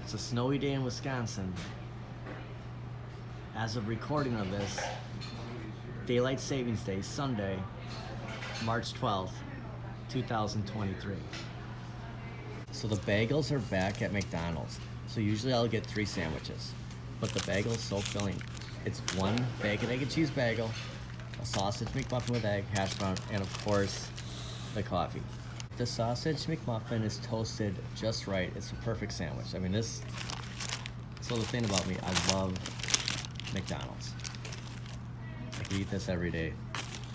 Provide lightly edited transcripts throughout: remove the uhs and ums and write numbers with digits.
It's a snowy day in Wisconsin. As of recording of this, Daylight Savings Day, Sunday, March 12th, 2023. So the bagels are back at McDonald's. So usually I'll get 3 sandwiches, but the bagel's so filling. It's 1 bacon, egg, and cheese bagel, a sausage McMuffin with egg, hash brown, and of course, the coffee. The sausage McMuffin is toasted just right. It's a perfect sandwich. I mean, so the thing about me, I love McDonald's. I could eat this every day.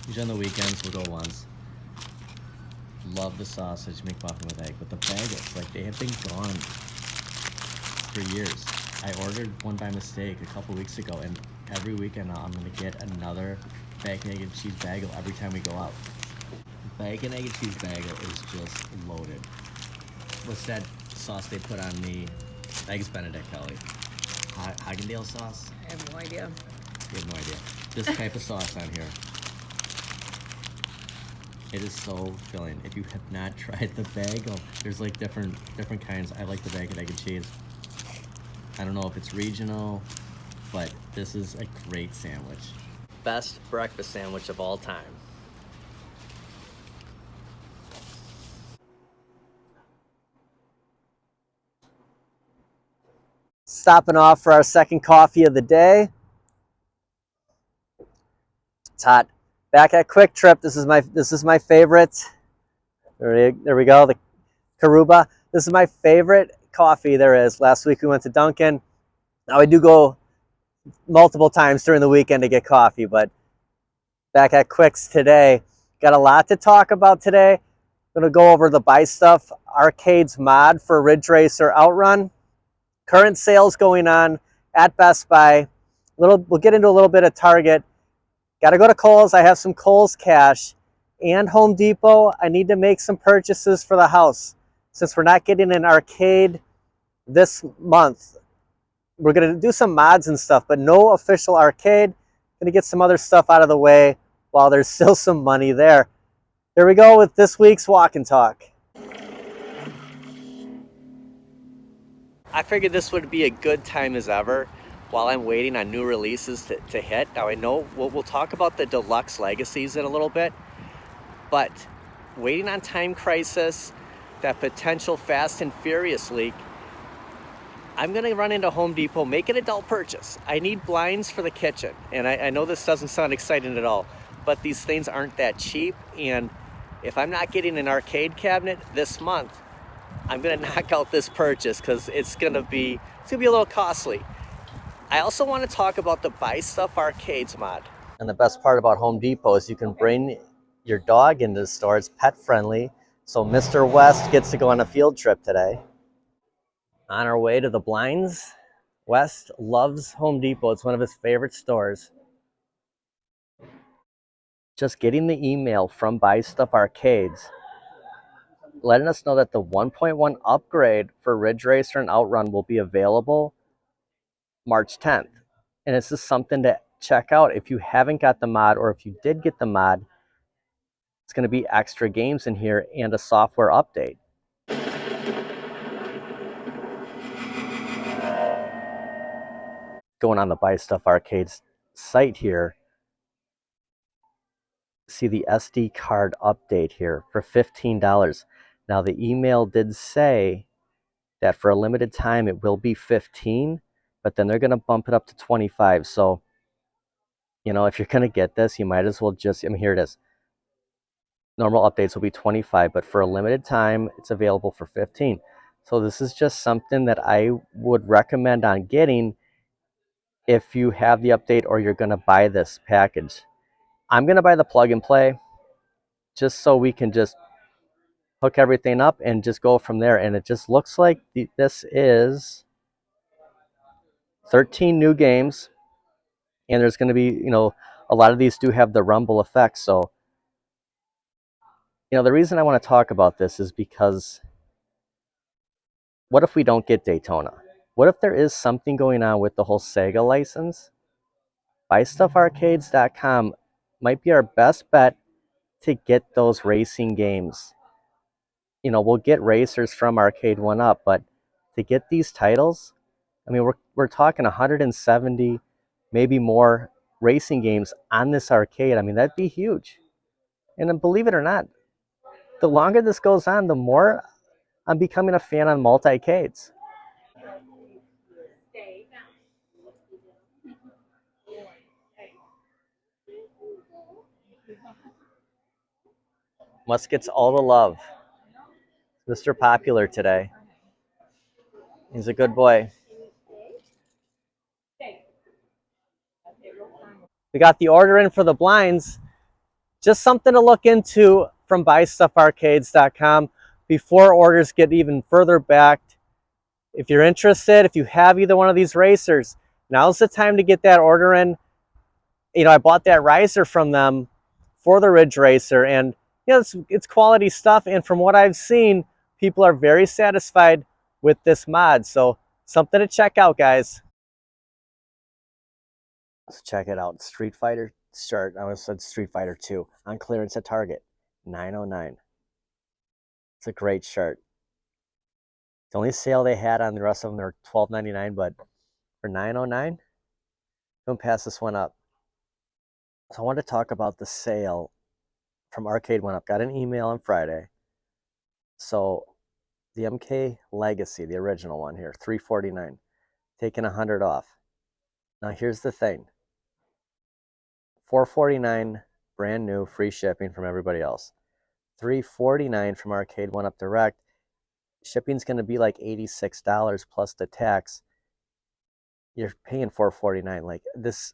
Usually on the weekends, we'll go once. Love the sausage McMuffin with egg, but the bagels, like, they have been gone for years. I ordered one by mistake a couple weeks ago, and every weekend now I'm gonna get another bacon, egg, and cheese bagel every time we go out. Bacon, egg, and cheese bagel is just loaded. What's that sauce they put on the Eggs Benedict, Kelly? Haagen-Dazs sauce? I have no idea. You have no idea. This type of sauce on here. It is so filling. If you have not tried the bagel, there's like different kinds. I like the bacon, egg, and cheese. I don't know if it's regional, but this is a great sandwich. Best breakfast sandwich of all time. Stopping off for our second coffee of the day. It's hot. Back at Quick Trip. This is my favorite. There we go. The Karuba. This is my favorite coffee there is. Last week we went to Dunkin'. Now I do go multiple times during the weekend to get coffee, but back at Quick's today. Got a lot to talk about today. I'm gonna go over the Buy Stuff Arcades mod for Ridge Racer Outrun. Current sales going on at Best Buy. We'll get into a little bit of Target. Got to go to Kohl's. I have some Kohl's cash and Home Depot. I need to make some purchases for the house. Since we're not getting an arcade this month, we're going to do some mods and stuff, but no official arcade. Going to get some other stuff out of the way while there's still some money there. Here we go with this week's Walk and Talk. I figured this would be a good time as ever while I'm waiting on new releases to hit. Now I know we'll talk about the Deluxe Legacies in a little bit, but waiting on Time Crisis, that potential Fast and Furious leak, I'm gonna run into Home Depot, make an adult purchase. I need blinds for the kitchen, and I know this doesn't sound exciting at all, but these things aren't that cheap, and if I'm not getting an arcade cabinet this month, I'm gonna knock out this purchase because it's gonna be a little costly. I also want to talk about the Buy Stuff Arcades mod. And the best part about Home Depot is you can bring your dog into the store. It's pet friendly. So Mr. West gets to go on a field trip today. On our way to the blinds, West loves Home Depot. It's one of his favorite stores. Just getting the email from Buy Stuff Arcades letting us know that the 1.1 upgrade for Ridge Racer and Outrun will be available March 10th. And this is something to check out if you haven't got the mod, or if you did get the mod. It's going to be extra games in here and a software update. Going on the Buy Stuff Arcades site here, see the SD card update here for $15. Now the email did say that for a limited time it will be $15, but then they're going to bump it up to $25. So, you know, if you're going to get this, you might as well just, I mean, here it is. Normal updates will be $25, but for a limited time, it's available for $15. So this is just something that I would recommend on getting if you have the update or you're going to buy this package. I'm going to buy the plug and play just so we can just hook everything up and just go from there. And it just looks like this is 13 new games, and there's going to be, you know, a lot of these do have the rumble effect. So, you know, the reason I want to talk about this is because what if we don't get Daytona? What if there is something going on with the whole Sega license? BuyStuffArcades.com might be our best bet to get those racing games. You know, we'll get racers from Arcade1up, but to get these titles. I mean, we're talking 170, maybe more racing games on this arcade. I mean, that'd be huge. And then believe it or not, the longer this goes on, the more I'm becoming a fan on multi-cades. Musk gets all the love. Mr. Popular today. He's a good boy. We got the order in for the blinds. Just something to look into from buystuffarcades.com before orders get even further backed. If you're interested, if you have either one of these racers, now's the time to get that order in. You know, I bought that riser from them for the Ridge Racer, and you know, it's quality stuff. And from what I've seen, people are very satisfied with this mod. So something to check out, guys. Let's check it out. Street Fighter shirt. I almost said Street Fighter 2 on clearance at Target, $9.09. It's a great shirt. The only sale they had on the rest of them, they're $12.99, but for $9.09, don't pass this one up. So I want to talk about the sale from Arcade1up. Got an email on Friday. So the MK Legacy, the original one here, $349, taking $100 off. Now here's the thing. $449 brand new, free shipping from everybody else. $349 from Arcade1up Direct. Shipping's going to be like $86 plus the tax. You're paying $449. Like this,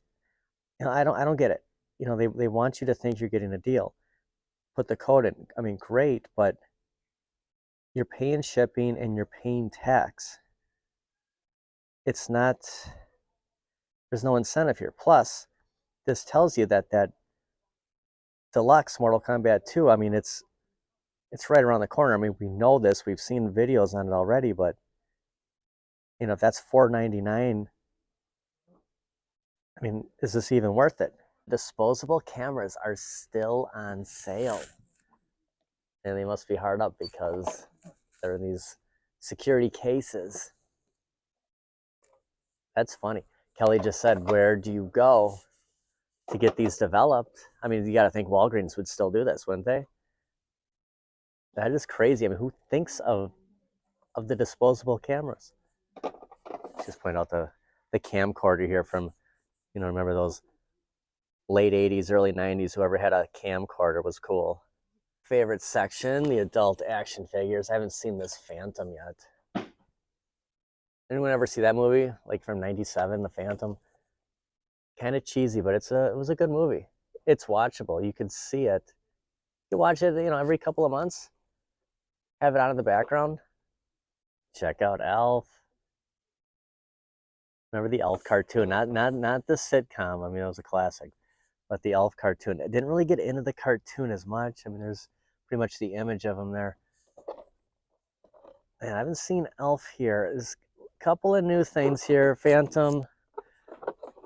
you know, I don't get it. You know, they want you to think you're getting a deal. Put the code in. I mean, great, but you're paying shipping and you're paying tax. It's not, there's no incentive here. Plus, this tells you that that deluxe Mortal Kombat 2, I mean, it's right around the corner. I mean, we know this. We've seen videos on it already, but you know, if that's $499, I mean, is this even worth it? Disposable cameras are still on sale. And they must be hard up because they're in these security cases. That's funny. Kelly just said, where do you go to get these developed? I mean, you got to think Walgreens would still do this, wouldn't they? That is crazy. I mean, who thinks of the disposable cameras? Just point out the camcorder here from, you know, remember those late 80s, early 90s, whoever had a camcorder was cool. Favorite section, the adult action figures. I haven't seen this Phantom yet. Anyone ever see that movie? Like from 97, The Phantom? Kind of cheesy, but it was a good movie. It's watchable. You can see it. You watch it, you know, every couple of months. Have it on in the background. Check out Elf. Remember the Elf cartoon? Not the sitcom. I mean, it was a classic, but the Elf cartoon. I didn't really get into the cartoon as much. I mean, there's pretty much the image of him there. Man, I haven't seen Elf here. There's a couple of new things here. Phantom.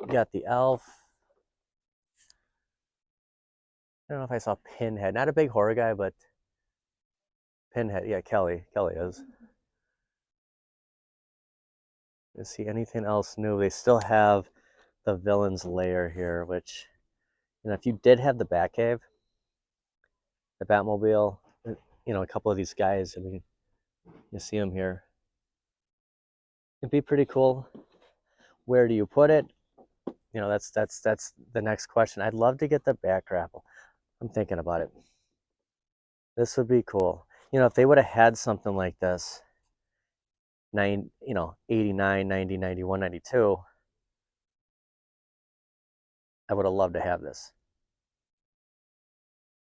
You got the Elf. I don't know if I saw Pinhead. Not a big horror guy, but Pinhead. Yeah, Kelly. Kelly is. You see anything else new? They still have the Villain's Lair here, which, you know, if you did have the Batcave, the Batmobile, you know, a couple of these guys, I mean, you see them here. It'd be pretty cool. Where do you put it? You know, that's the next question. I'd love to get the back grapple. I'm thinking about it. This would be cool. You know, if they would have had something like this, 89, 90, 91, 92, I would have loved to have this.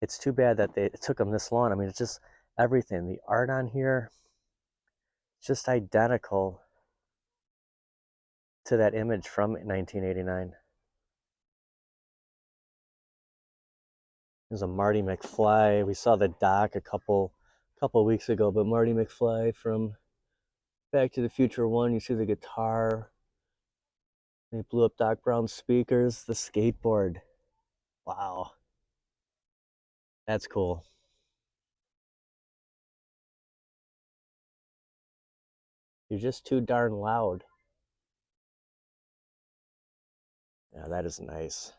It's too bad that it took them this long. I mean, it's just everything. The art on here, just identical to that image from 1989. There's a Marty McFly. We saw the doc a couple weeks ago, but Marty McFly from Back to the Future 1, you see the guitar. They blew up Doc Brown's speakers, the skateboard. Wow. That's cool. You're just too darn loud. Yeah, that is nice.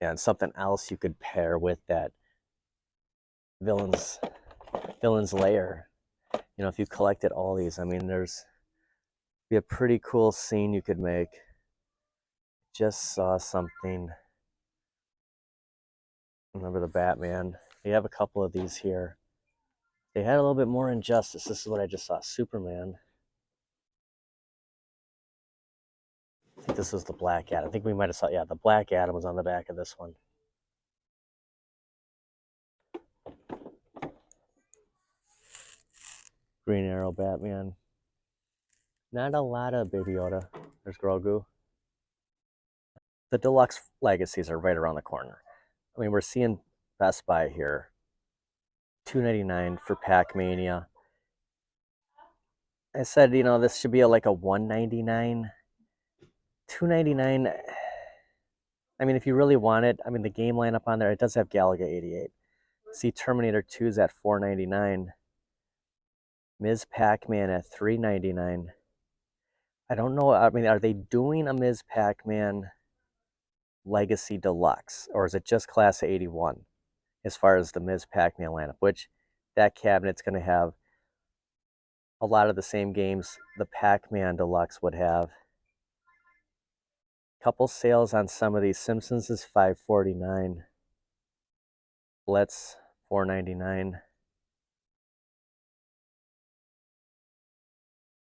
Yeah, and something else you could pair with that villain's lair. You know, if you collected all these, I mean, there's be a pretty cool scene you could make. Just saw something. Remember the Batman? They have a couple of these here. They had a little bit more injustice. This is what I just saw. Superman. I think this was the Black Adam. I think we might have saw, yeah, the Black Adam was on the back of this one. Green Arrow, Batman. Not a lot of Baby Yoda. There's Grogu. The deluxe legacies are right around the corner. I mean, we're seeing Best Buy here. $2.99 for Pac-Mania. I said, you know, this should be like a $1.99. $2.99. I mean, if you really want it, I mean, the game lineup on there, it does have Galaga 88. See, Terminator 2's at $4.99. Ms. Pac-Man at $3.99. I don't know. I mean, are they doing a Ms. Pac-Man Legacy Deluxe, or is it just Class of 81 as far as the Ms. Pac-Man lineup, which that cabinet's going to have a lot of the same games the Pac-Man Deluxe would have. Couple sales on some of these. Simpsons is $5.49. Blitz $4.99. I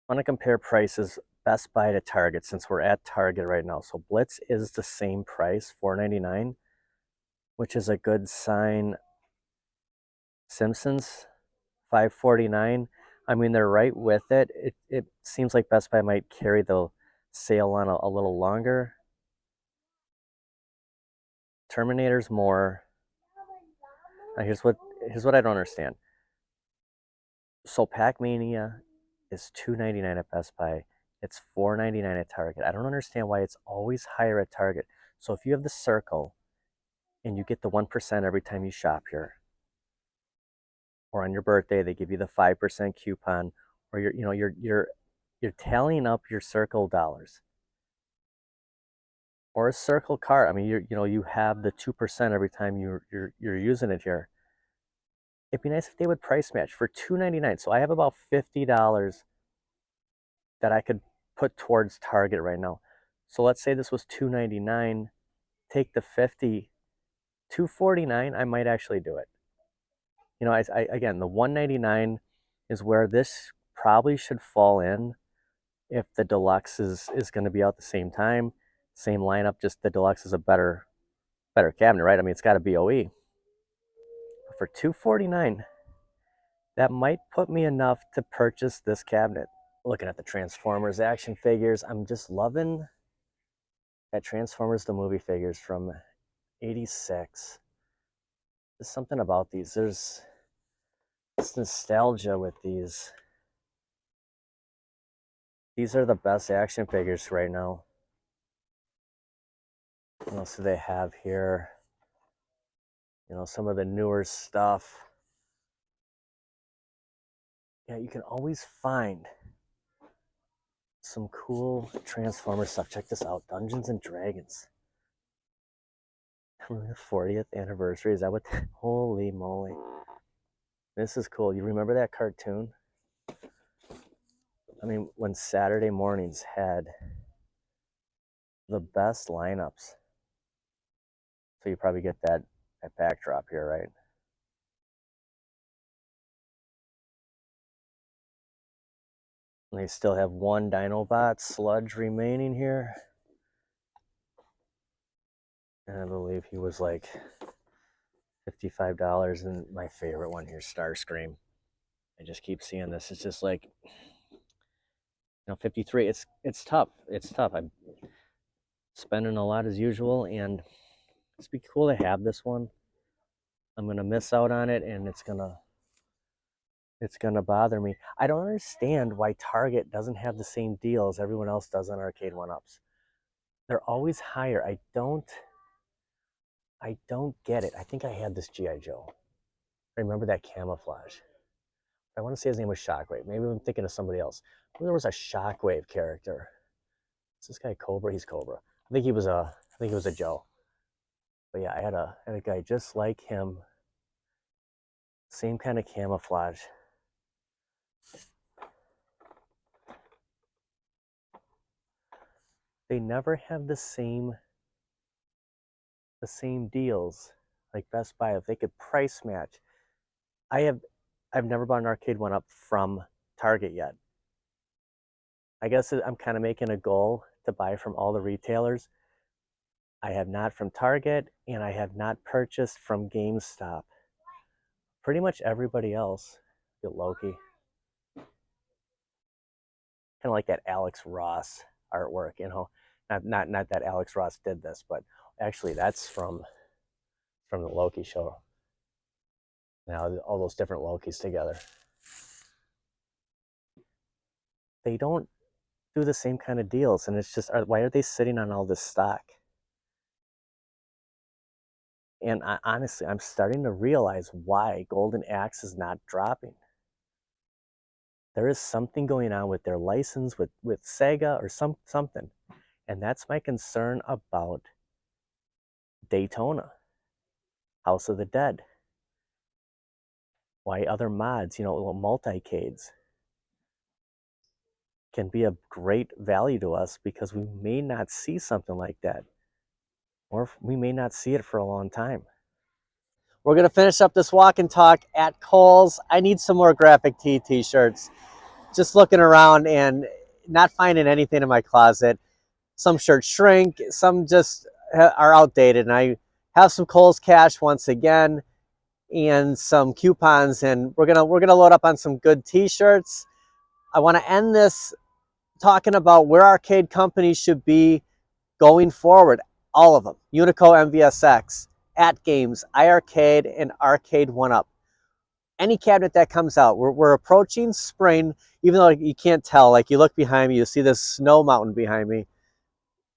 want to compare prices Best Buy to Target since we're at Target right now. So Blitz is the same price, $4.99, which is a good sign. Simpsons, $5.49. I mean, they're right with it. It seems like Best Buy might carry the sale on a little longer. Terminator's more. Now here's what I don't understand. So Pac-Mania is $2.99 at Best Buy. It's $4.99 at Target. I don't understand why it's always higher at Target. So if you have the circle and you get the 1% every time you shop here, or on your birthday they give you the 5% coupon, or you're tallying up your circle dollars, or a circle card. I mean, you have the 2% every time you're using it here. It'd be nice if they would price match for $2.99. So I have about $50 that I could put towards Target right now. So let's say this was $2.99. Take the 50, $2.49. I might actually do it. You know, again, the $1.99 is where this probably should fall in if the deluxe is going to be out the same time, same lineup. Just the deluxe is a better cabinet, right? I mean, it's got a BOE. But for $2.49, that might put me enough to purchase this cabinet. Looking at the Transformers action figures, I'm just loving that Transformers the movie figures from '86. There's something about these. There's this nostalgia with these. These are the best action figures right now. What else do they have here? You know, some of the newer stuff. Yeah, you can always find some cool Transformer stuff. Check this out, Dungeons and Dragons. The 40th anniversary. Is that what? Holy moly. This is cool. You remember that cartoon? I mean, when Saturday mornings had the best lineups. So you probably get that backdrop here, right? And they still have one Dinobot sludge remaining here. And I believe he was like $55. And my favorite one here, Starscream. I just keep seeing this. It's just like, 53. It's tough. It's tough. I'm spending a lot as usual, and it's be cool to have this one. I'm gonna miss out on it, and it's gonna bother me. I don't understand why Target doesn't have the same deals everyone else does on Arcade1ups. They're always higher. I don't get it. I think I had this GI Joe. I remember that camouflage. I want to say his name was Shockwave. Maybe I'm thinking of somebody else. There was a Shockwave character. Is this guy Cobra? He's Cobra. I think he was a Joe. But yeah, I had a guy just like him. Same kind of camouflage. They never have the same deals like Best Buy. If they could price match. I've never bought an Arcade1up from Target yet. I guess I'm kind of making a goal to buy from all the retailers. I have not from Target, and I have not purchased from GameStop. Pretty much everybody else. Get Loki. Kind of like that Alex Ross artwork, you know. Not that Alex Ross did this, but actually that's from the Loki show. Now all those different Lokis together. They don't do the same kind of deals, and it's just, why are they sitting on all this stock? And honestly, I'm starting to realize why Golden Axe is not dropping. There is something going on with their license, with Sega or something. And that's my concern about Daytona, House of the Dead. Why other mods, multicades, can be a great value to us, because we may not see something like that. Or we may not see it for a long time. We're going to finish up this walk and talk at Kohl's. I need some more graphic tee t-shirts. Just looking around and not finding anything in my closet. Some shirts shrink, some just are outdated. And I have some Kohl's cash once again and some coupons, and we're gonna load up on some good t-shirts. I want to end this talking about where arcade companies should be going forward. All of them. Unico, MVSX, At Games, iArcade, and Arcade1up. Any cabinet that comes out. We're approaching spring, even though you can't tell. Like, you look behind me, you see this snow mountain behind me.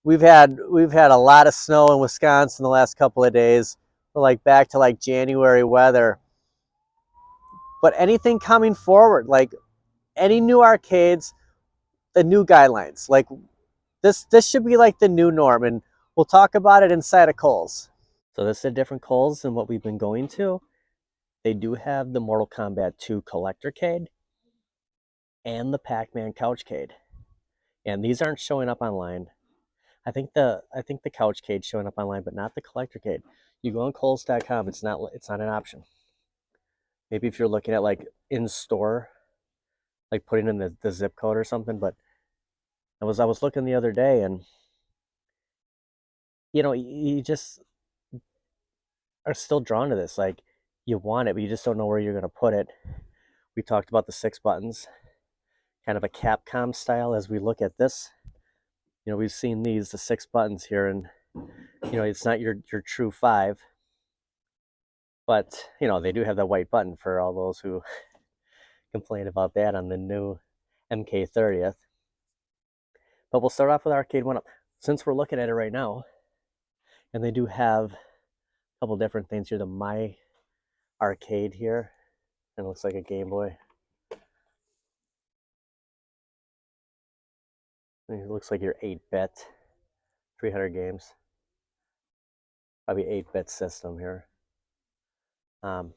We've had a lot of snow in Wisconsin the last couple of days. We're like back to like January weather. But anything coming forward, like any new arcades, the new guidelines, like this should be like the new norm, and we'll talk about it inside of Kohl's. So this is a different Kohl's than what we've been going to. They do have the Mortal Kombat 2 Collectorcade and the Pac-Man Couchcade. And these aren't showing up online. I think the Couchcade's showing up online, but not the Collectorcade. You go on Kohl's.com, it's not an option. Maybe if you're looking at like in store, like putting in the zip code or something, but I was looking the other day, and you just are still drawn to this. Like, you want it, but you just don't know where you're going to put it. We talked about the 6 buttons, kind of a Capcom style. As we look at this, we've seen the 6 buttons here, and it's not your true 5, but they do have the white button for all those who complain about that on the new MK30th. But we'll start off with Arcade1up, since we're looking at it right now, and they do have a couple different things here. The My Arcade here, and it looks like a Game Boy. It looks like your 8-bit, 300 games. Probably 8-bit system here. And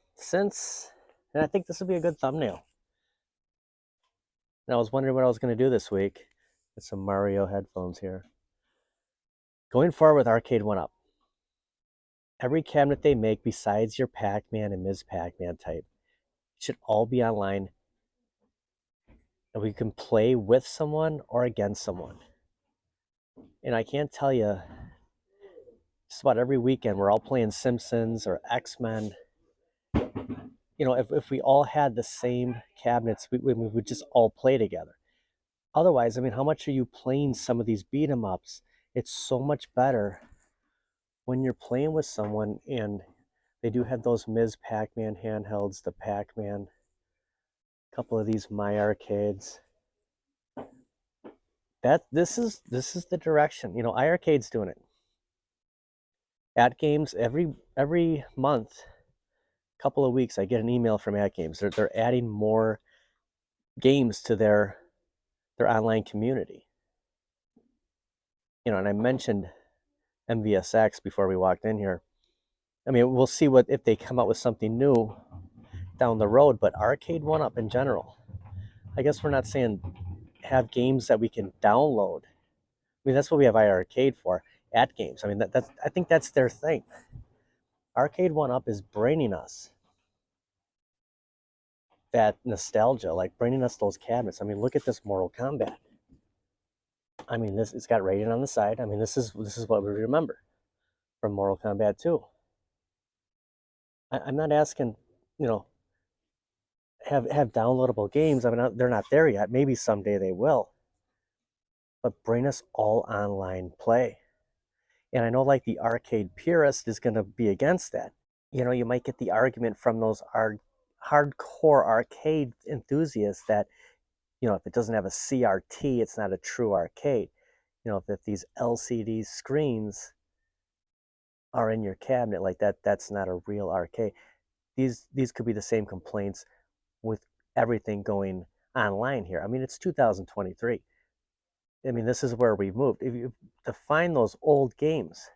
I think this would be a good thumbnail. And I was wondering what I was going to do this week. Get some Mario headphones here. Going forward with Arcade1up, every cabinet they make besides your Pac-Man and Ms. Pac-Man type should all be online, and we can play with someone or against someone. And I can't tell you, just about every weekend we're all playing Simpsons or X-Men. If we all had the same cabinets, we would just all play together. Otherwise, how much are you playing some of these beat 'em ups? It's so much better when you're playing with someone. And they do have those Ms. Pac-Man handhelds, the Pac-Man, a couple of these My Arcades. This is the direction. iArcade's doing it. At Games, every month, couple of weeks, I get an email from At Games. They're adding more games to their online community. You know, and I mentioned MVSX before we walked in here. I mean, we'll see what if they come up with something new down the road, but Arcade1up in general. I guess we're not saying have games that we can download. I mean, that's what we have iArcade for, at games. I mean, that's I think that's their thing. Arcade1up is bringing us that nostalgia, like bringing us those cabinets. I mean, look at this Mortal Kombat. I mean, this it's got rating on the side. I mean, this is what we remember from Mortal Kombat 2. I'm not asking, you know, have downloadable games. I mean, they're not there yet. Maybe someday they will. But bring us all online play. And I know like the arcade purist is going to be against that. You know, you might get the argument from those hardcore arcade enthusiasts that, you know, if it doesn't have a CRT, it's not a true arcade. You know, if these LCD screens are in your cabinet like that, that's not a real arcade. These could be the same complaints with everything going online here. I mean, it's 2023. I mean, this is where we've moved. If you to find those old games,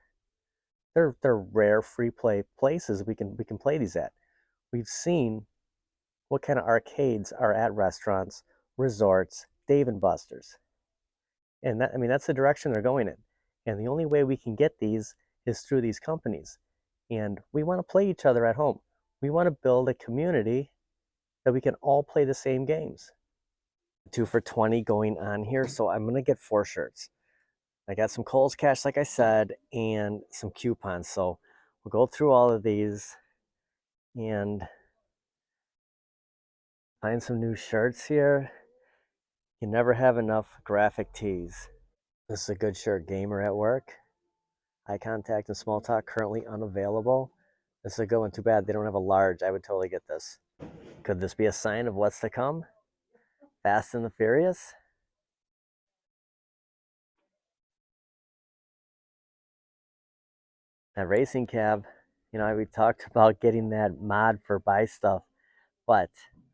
they're rare free play places we can play these at. We've seen what kind of arcades are at restaurants, resorts, Dave and Buster's, and that, I mean, that's the direction they're going in. And the only way we can get these is through these companies. And we want to play each other at home. We want to build a community that we can all play the same games. 2 for $20 going on here, so I'm gonna get 4 shirts. I got some Kohl's Cash, like I said, and some coupons. So we'll go through all of these and find some new shirts here. You never have enough graphic tees. This is a good shirt. Gamer at work. Eye contact and small talk currently unavailable. This is a good one. Too bad they don't have a large. I would totally get this. Could this be a sign of what's to come? Fast and the Furious? That racing cab, you know, we talked about getting that mod for buy stuff, but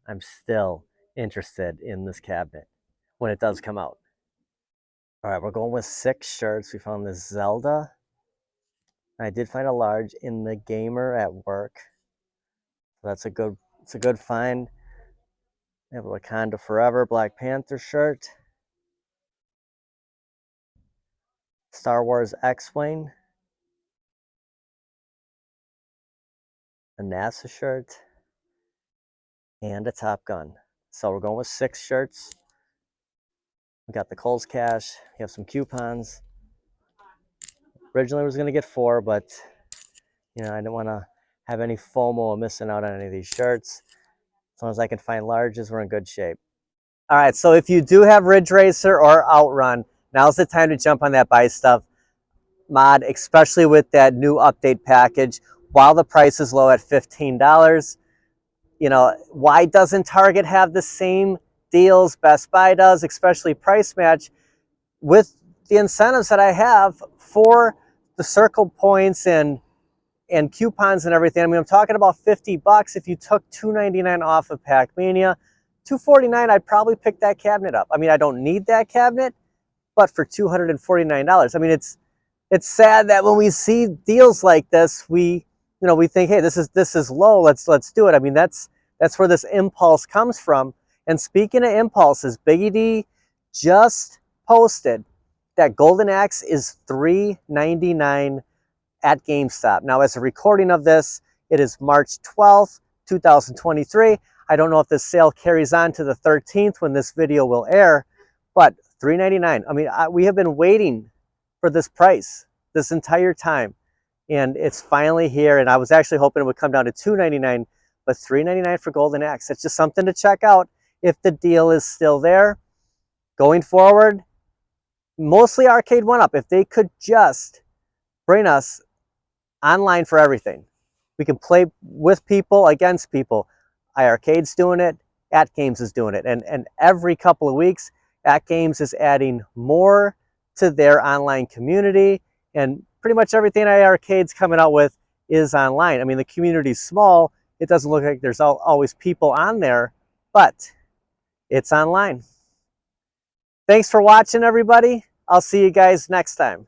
I'm still interested in this cabinet when it does come out. All right, we're going with 6 shirts. We found this Zelda. I did find a large in the Gamer at work. So it's a good find. We have a Wakanda Forever Black Panther shirt. Star Wars X-Wing. A NASA shirt. And a Top Gun. So we're going with 6 shirts. We got the Kohl's Cash. We have some coupons. Originally I was going to get 4, but you know, I didn't want to have any FOMO of missing out on any of these shirts. As long as I can find larges, we're in good shape. All right, so if you do have Ridge Racer or Outrun, now's the time to jump on that buy stuff mod, especially with that new update package while the price is low at $15. You know, why doesn't Target have the same deals Best Buy does, especially price match, with the incentives that I have for the circle points and coupons and everything? I mean, I'm talking about $50 if you took $2.99 off of Pac-Mania. $249, I'd probably pick that cabinet up. I mean, I don't need that cabinet, but for $249, I mean, it's sad that when we see deals like this, we think, hey, this is low. Let's do it. I mean, that's where this impulse comes from. And speaking of impulses, Biggie D just posted that Golden Axe is $3.99 at GameStop. Now, as a recording of this, it is March 12th, 2023. I don't know if this sale carries on to the 13th when this video will air, but $3.99. I mean, we have been waiting for this price this entire time, and it's finally here. And I was actually hoping it would come down to $2.99, but $3.99 for Golden Axe. It's just something to check out if the deal is still there. Going forward, mostly Arcade1up. If they could just bring us online for everything. We can play with people, against people. iArcade's doing it, At Games is doing it. And every couple of weeks, At Games is adding more to their online community. And pretty much everything iArcade's coming out with is online. I mean, the community's small. It doesn't look like there's always people on there, but It's online. Thanks for watching, everybody. I'll see you guys next time.